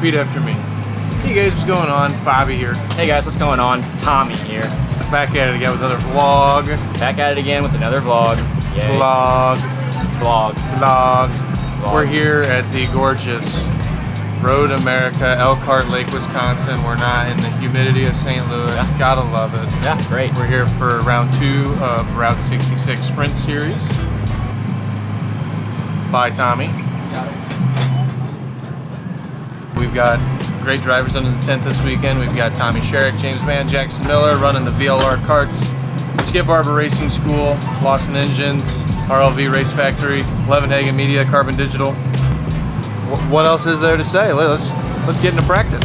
repeat after me. Hey guys, what's going on? Bobby here. Hey guys, what's going on? Tommy here. Back at it again with another vlog. Back at it again with another vlog. Yay. Vlog. Vlog. Vlog. We're here at the gorgeous Road America, Elkhart Lake, Wisconsin. We're not in the humidity of St. Louis. Yeah. Gotta love it. Yeah, great. We're here for round 2 of Route 66 Sprint Series. Bye, Tommy. We've got great drivers under the tent this weekend. We've got Tommy Sherrick, James Mann, Jackson Miller running the VLR Karts, Skip Barber Racing School, Lawson Engines, RLV Race Factory, Levenhagen Media, Carbon Digital. What else is there to say? Let's get into practice.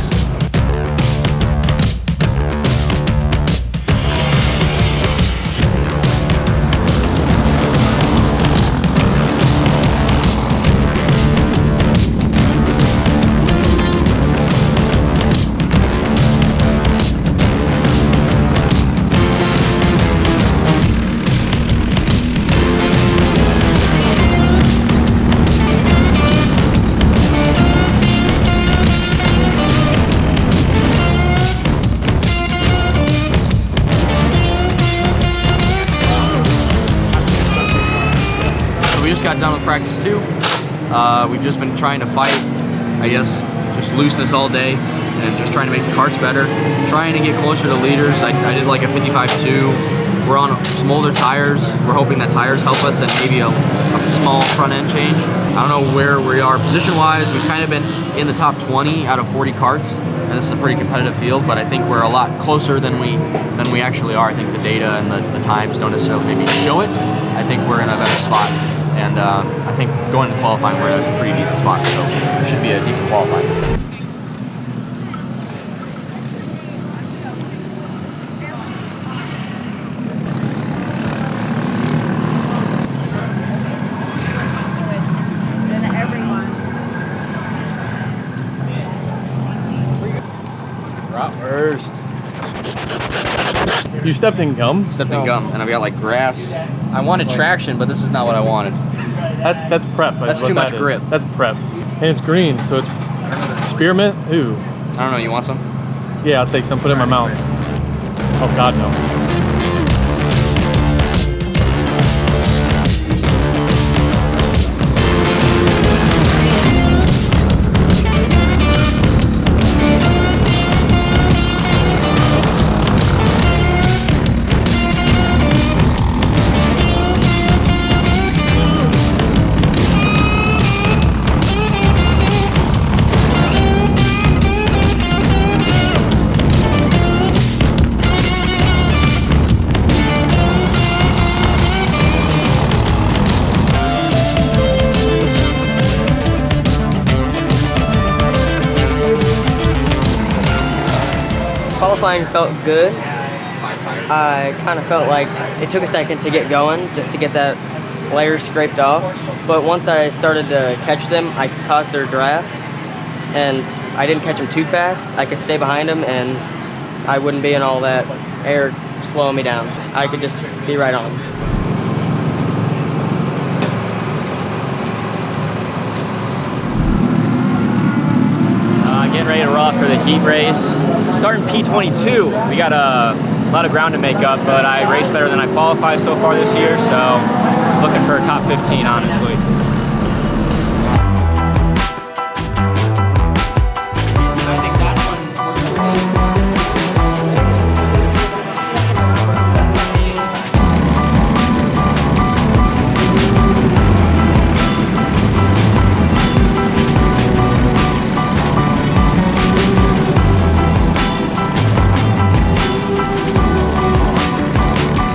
Got done with practice 2. We've just been trying to fight, I guess, just looseness all day and just trying to make the karts better, trying to get closer to leaders. I did like a 55.2. We're on some older tires. We're hoping that tires help us and maybe a small front end change. I don't know where we are position wise. We've kind of been in the top 20 out of 40 karts, and this is a pretty competitive field, but I think we're a lot closer than we actually are. I think the data and the times don't necessarily maybe show it. I think we're in a better spot. And I think going to qualifying, we're at a pretty decent spot, so it should be a decent qualifying. First. You stepped in gum? Stepped in gum, and I've got like grass. I wanted traction, but this is not what I wanted. That's prep. That's too much grip. That's prep. And it's green, so it's spearmint. Ooh. I don't know, you want some? Yeah, I'll take some, put it in my mouth. Oh God, no. Qualifying felt good. I kind of felt like it took a second to get going, just to get that layer scraped off. But once I started to catch them, I caught their draft, and I didn't catch them too fast. I could stay behind them, and I wouldn't be in all that air slowing me down. I could just be right on. Getting ready to roll for the heat race. Starting P22, we got a lot of ground to make up, but I raced better than I qualified so far this year, so looking for a top 15, honestly.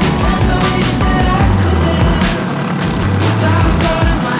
Sometimes I wish that I could live without a thought in my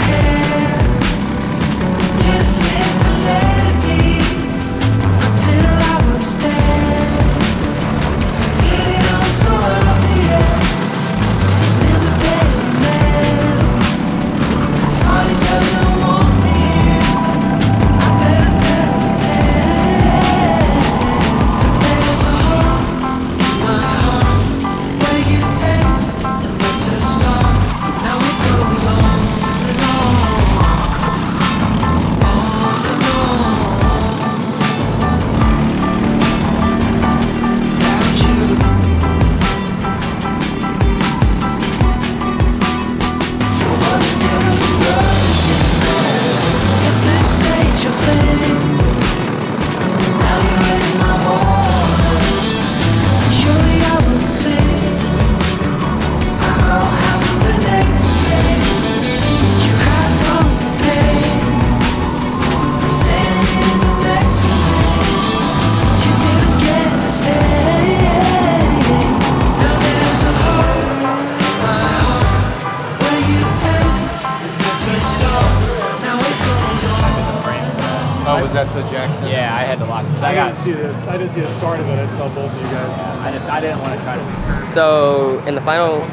Oh, was that the Jackson? Yeah, I had to lock it. I didn't see this. I didn't see the start of it. I saw both of you guys. I didn't want to try to make her. So in the final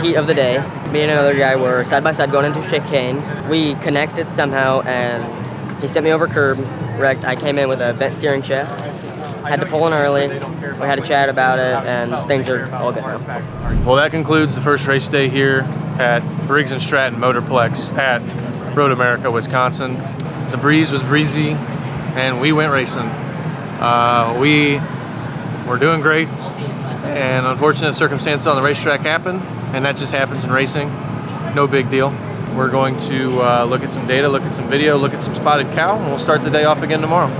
heat of the day, me and another guy were side by side going into chicane. We connected somehow, and he sent me over curb, wrecked. I came in with a bent steering shaft. Had to pull in early. We had a chat about it, and things are all good now. Well, that concludes the first race day here at Briggs & Stratton Motorplex at Road America, Wisconsin. The breeze was breezy, and we went racing. We were doing great, and unfortunate circumstances on the racetrack happened, and that just happens in racing. No big deal. We're going to look at some data, look at some video, look at some spotted cow, and we'll start the day off again tomorrow.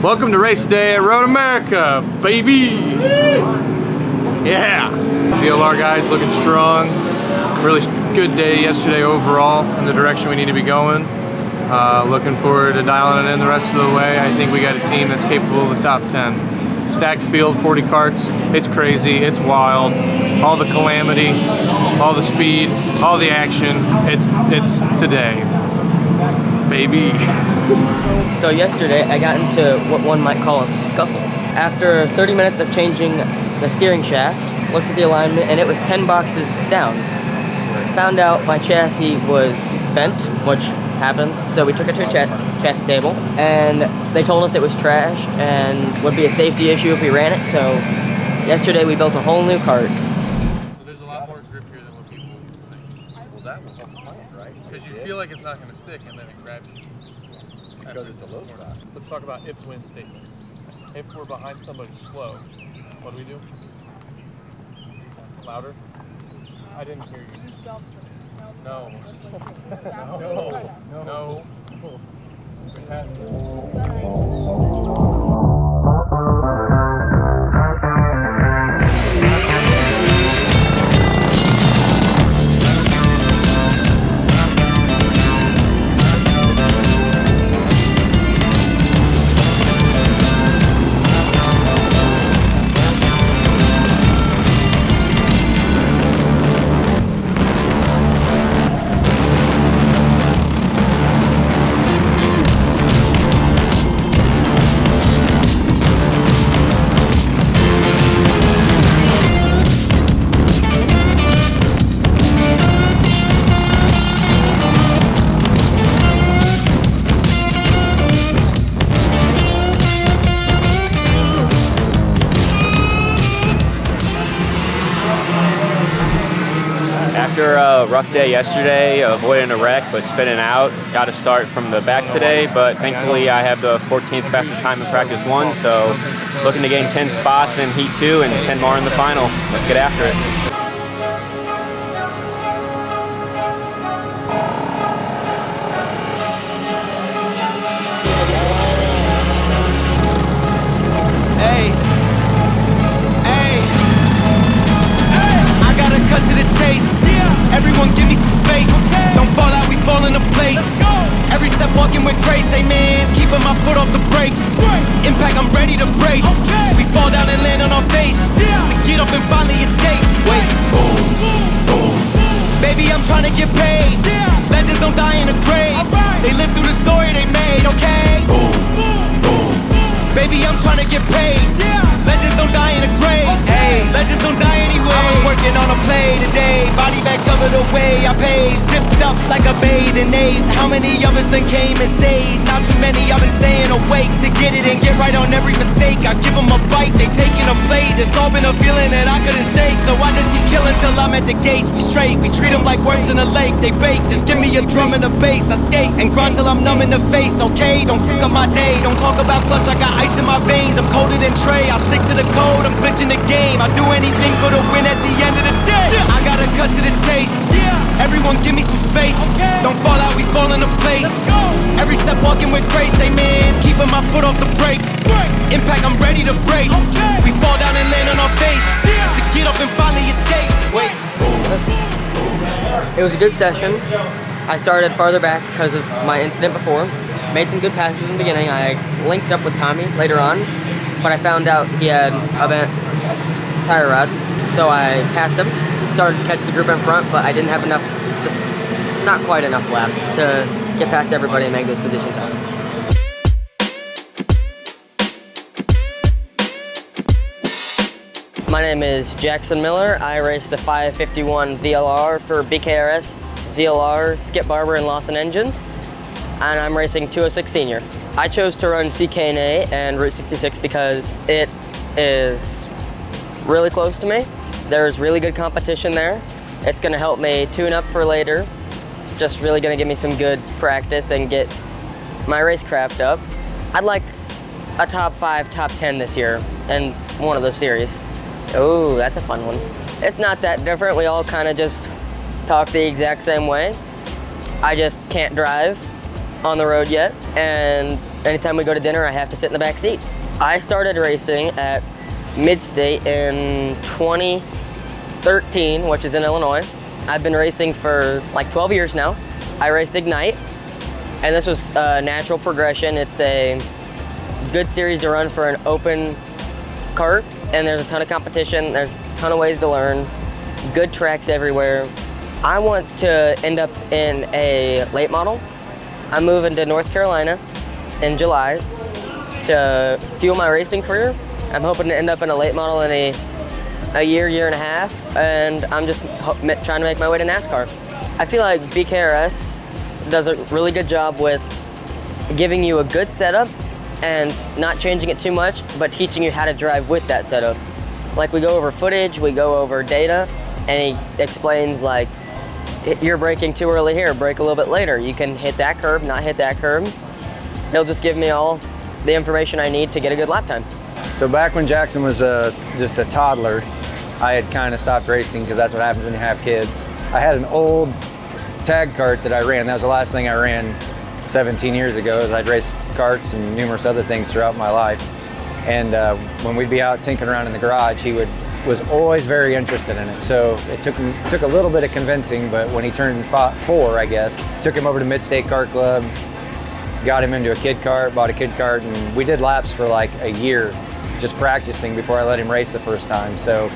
Welcome to race day at Road America, baby! Yeah! VLR guys looking strong. Really good day yesterday overall in the direction we need to be going. Looking forward to dialing it in the rest of the way. I think we got a team that's capable of the top 10. Stacked field, 40 karts. It's crazy, it's wild. All the calamity, all the speed, all the action. It's today, baby. So yesterday I got into what one might call a scuffle. After 30 minutes of changing the steering shaft, looked at the alignment and it was 10 boxes down. Found out my chassis was bent, which happens, so we took it to a chassis table and they told us it was trashed and would be a safety issue if we ran it, so yesterday we built a whole new kart. There's a lot more grip here than what people think. Well, that was the plan, right? Because you feel like it's not going to stick and then it grabs you. Because it's a low spot. Let's talk about if-win statement. If we're behind somebody slow, what do we do? Louder? I didn't hear you. No. No. We passed it. After a rough day yesterday, avoiding a wreck but spinning out, got to start from the back today, but thankfully I have the 14th fastest time in practice 1, so looking to gain 10 spots in heat 2 and 10 more in the final. Let's get after it. I gotta cut to the chase. Everyone give me some space. Don't fall out, we fall into place. Every step walking with grace, amen. Keeping my foot off the brakes. Impact, I'm ready to brace. We fall down and land on our face, just to get up and finally escape. Wait, boom, boom. Baby, I'm trying to get paid. Legends don't die in a grave. They live through the story they made, okay? Boom, boom. Baby, I'm trying to get paid. Legends don't die in a grave. Hey, legends don't die anyway. I was working on a play today. Body bag covered away. I paved, zipped up like a bathing ape. How many of us then came and stayed? Not too many. I've been staying awake to get it and get right on every mistake. I give them a bite, they taking a plate. It's all been a feeling that I couldn't shake. So I just keep killing till I'm at the gates. We straight, we treat them like worms in a lake. They bake, just give me a drum and a bass. I skate and grind till I'm numb in the face. Okay, don't fuck up my day. Don't talk about clutch, I got ice in my veins. I'm colder than Trey, I stick to the code. I'm glitching the game. I do anything for the win at the end of the day. I gotta cut to the chase. Everyone give me some space. Don't fall out, we fall into place. Every step walking with grace, amen. Keeping my foot off the brakes. Impact, I'm ready to brace. We fall down and land on our face. Just to get up and finally escape. Wait. It was a good session. I started farther back because of my incident before. Made some good passes in the beginning. I linked up with Tommy later on, but I found out he had a bent tire rod, so I passed him. Started to catch the group in front, but I didn't have enough, just not quite enough laps to get past everybody and make those position times. My name is Jackson Miller. I race the 551 VLR for BKRS, VLR, Skip Barber, and Lawson engines, and I'm racing 206 Senior. I chose to run CK&A and Route 66 because it is really close to me. There's really good competition there. It's gonna help me tune up for later. It's just really gonna give me some good practice and get my racecraft up. I'd like a top 5, top 10 this year in one of those series. Oh, that's a fun one. It's not that different. We all kind of just talk the exact same way. I just can't drive on the road yet, and anytime we go to dinner, I have to sit in the back seat. I started racing at Mid-State in 2013, which is in Illinois. I've been racing for like 12 years now. I raced Ignite, and this was a natural progression. It's a good series to run for an open kart, and there's a ton of competition. There's a ton of ways to learn, good tracks everywhere. I want to end up in a late model. I'm moving to North Carolina in July to fuel my racing career. I'm hoping to end up in a late model in a year and a half, and I'm just trying to make my way to NASCAR. I feel like BKRS does a really good job with giving you a good setup and not changing it too much, but teaching you how to drive with that setup. Like, we go over footage, we go over data, and he explains like, you're braking too early here, brake a little bit later. You can hit that curb, not hit that curb. He'll just give me all the information I need to get a good lap time. So back when Jackson was just a toddler, I had kind of stopped racing because that's what happens when you have kids. I had an old tag kart that I ran. That was the last thing I ran 17 years ago. As I'd raced karts and numerous other things throughout my life. And when we'd be out tinkering around in the garage, he was always very interested in it. So it took a little bit of convincing, but when he turned 4, I guess, took him over to Mid-State Kart Club, got him into a kid kart, bought a kid kart, and we did laps for like a year just practicing before I let him race the first time. So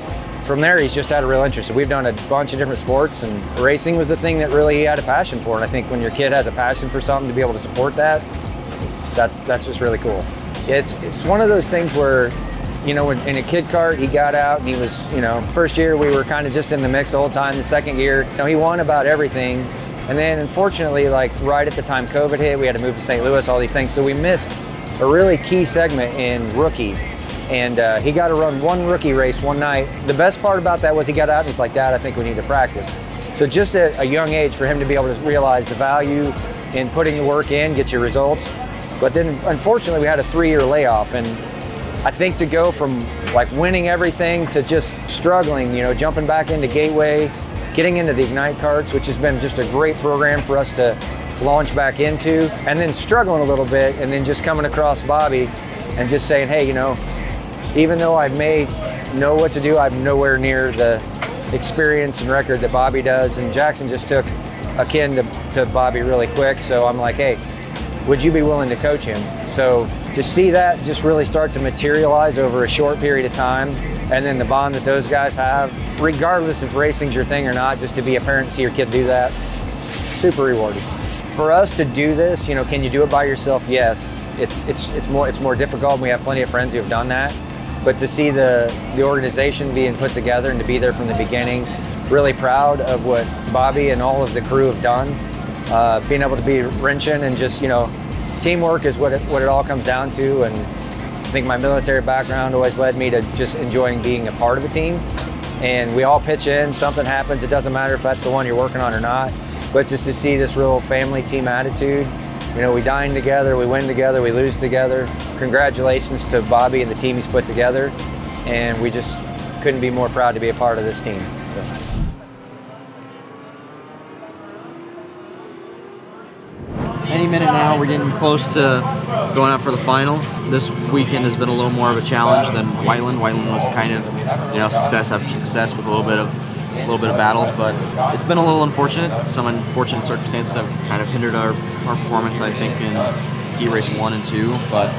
from there, he's just had a real interest. We've done a bunch of different sports, and racing was the thing that really he had a passion for. And I think when your kid has a passion for something, to be able to support that, that's just really cool. It's one of those things where, you know, in a kid kart, he got out and he was, you know, first year we were kind of just in the mix the whole time. The second year, you know, he won about everything. And then unfortunately, like right at the time COVID hit, we had to move to St. Louis, all these things. So we missed a really key segment in rookie. And he got to run one rookie race one night. The best part about that was he got out and he's like, Dad, I think we need to practice. So just at a young age for him to be able to realize the value in putting the work in, get your results. But then unfortunately we had a 3-year layoff, and I think to go from like winning everything to just struggling, you know, jumping back into Gateway, getting into the Ignite karts, which has been just a great program for us to launch back into, and then struggling a little bit, and then just coming across Bobby and just saying, hey, you know, even though I may know what to do, I'm nowhere near the experience and record that Bobby does. And Jackson just took akin to Bobby really quick. So I'm like, hey, would you be willing to coach him? So to see that just really start to materialize over a short period of time, and then the bond that those guys have, regardless if racing's your thing or not, just to be a parent and see your kid do that, super rewarding. For us to do this, you know, can you do it by yourself? Yes. It's more difficult, and we have plenty of friends who have done that. but to see the organization being put together and to be there from the beginning, really proud of what Bobby and all of the crew have done. Being able to be wrenching and just, you know, teamwork is what it all comes down to. And I think my military background always led me to just enjoying being a part of a team. And we all pitch in, something happens, it doesn't matter if that's the one you're working on or not, but just to see this real family team attitude. You know, we dine together, we win together, we lose together. Congratulations to Bobby and the team he's put together, and we just couldn't be more proud to be a part of this team. So. Any minute now, we're getting close to going out for the final. This weekend has been a little more of a challenge than Whiteland. Whiteland was kind of, you know, success after success with a little bit of battles, but it's been a little unfortunate. Some unfortunate circumstances have kind of hindered our performance, I think, in heat race 1 and 2. But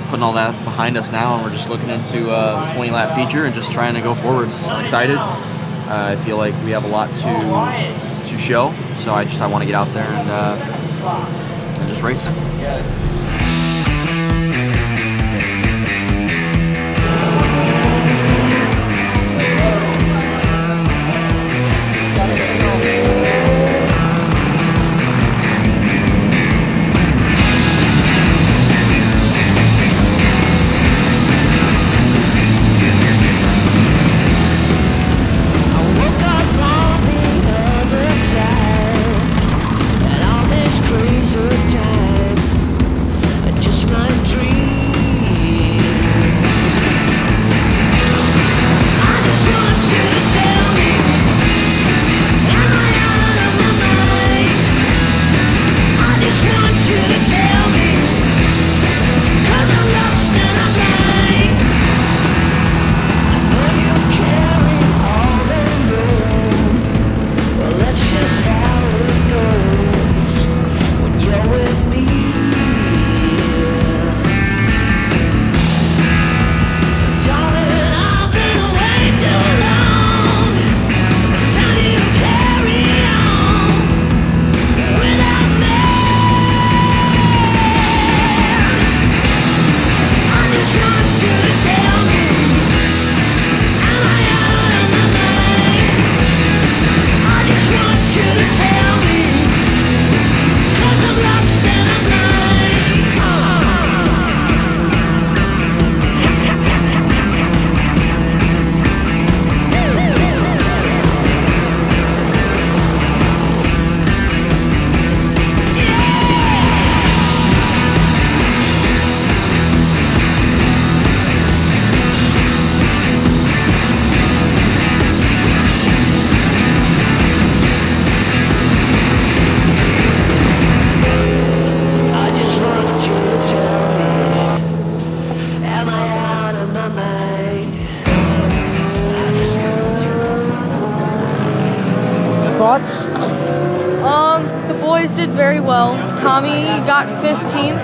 putting all that behind us now, and we're just looking into a 20-lap feature and just trying to go forward. I'm excited. I feel like we have a lot to show, so I want to get out there and just race. Thoughts? The boys did very well. Tommy got 15th.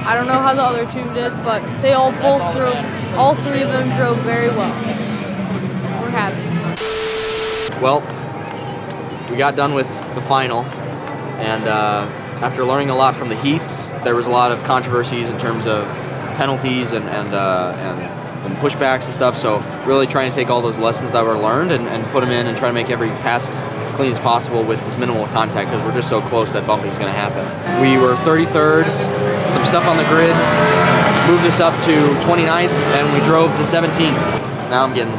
I don't know how the other two did, but they all three of them drove very well. We're happy. Well, we got done with the final, and after learning a lot from the heats, there was a lot of controversies in terms of penalties and pushbacks and stuff, so really trying to take all those lessons that were learned and put them in and try to make every pass as clean as possible with as minimal contact, because we're just so close that bumping is going to happen. We were 33rd, some stuff on the grid moved us up to 29th, and we drove to 17th. Now I'm getting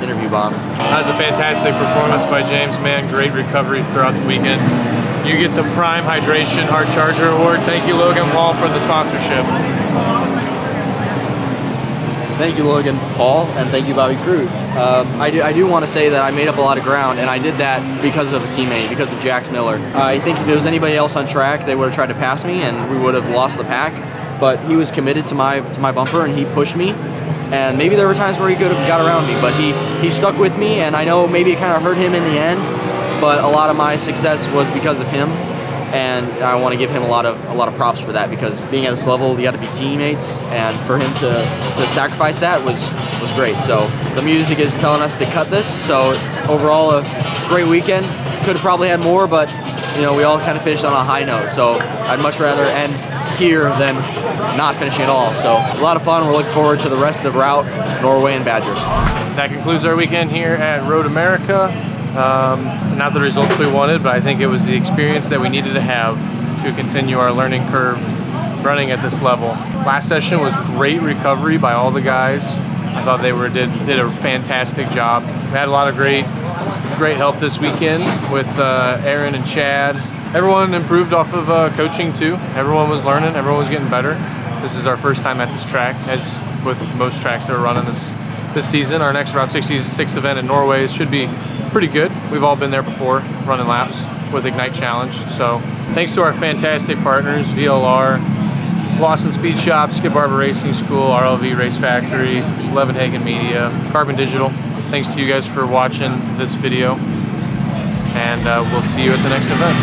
interview bombed. That was a fantastic performance by James, man. Great recovery throughout the weekend. You get the Prime Hydration Hard Charger Award. Thank you, Logan Paul, for the sponsorship. Thank you, Logan Paul, and thank you, Bobby Krug. I do want to say that I made up a lot of ground, and I did that because of a teammate, because of Jax Miller. I think if it was anybody else on track, they would have tried to pass me, and we would have lost the pack. But he was committed to my bumper, and he pushed me. And maybe there were times where he could have got around me, but he stuck with me, and I know maybe it kind of hurt him in the end, but a lot of my success was because of him. And I want to give him a lot of props for that, because being at this level, you got to be teammates, and for him to sacrifice that was great. So the music is telling us to cut this. So overall, a great weekend. Could have probably had more, but you know, we all kind of finished on a high note. So I'd much rather end here than not finishing at all. So a lot of fun. We're looking forward to the rest of Route, Norway, and Badger. That concludes our weekend here at Road America. Not the results we wanted, but I think it was the experience that we needed to have to continue our learning curve running at this level. Last session was great recovery by all the guys. I thought they did a fantastic job. We had a lot of great help this weekend with Aaron and Chad. Everyone improved off of coaching too. Everyone was learning, everyone was getting better. This is our first time at this track, as with most tracks that we're running this season. Our next Route 66 event in Norway should be pretty good. We've all been there before, running laps with Ignite Challenge. So thanks to our fantastic partners, VLR, Lawson Speed Shop, Skip Barber Racing School, RLV Race Factory, Levenhagen Media, Carbon Digital. Thanks to you guys for watching this video, and we'll see you at the next event.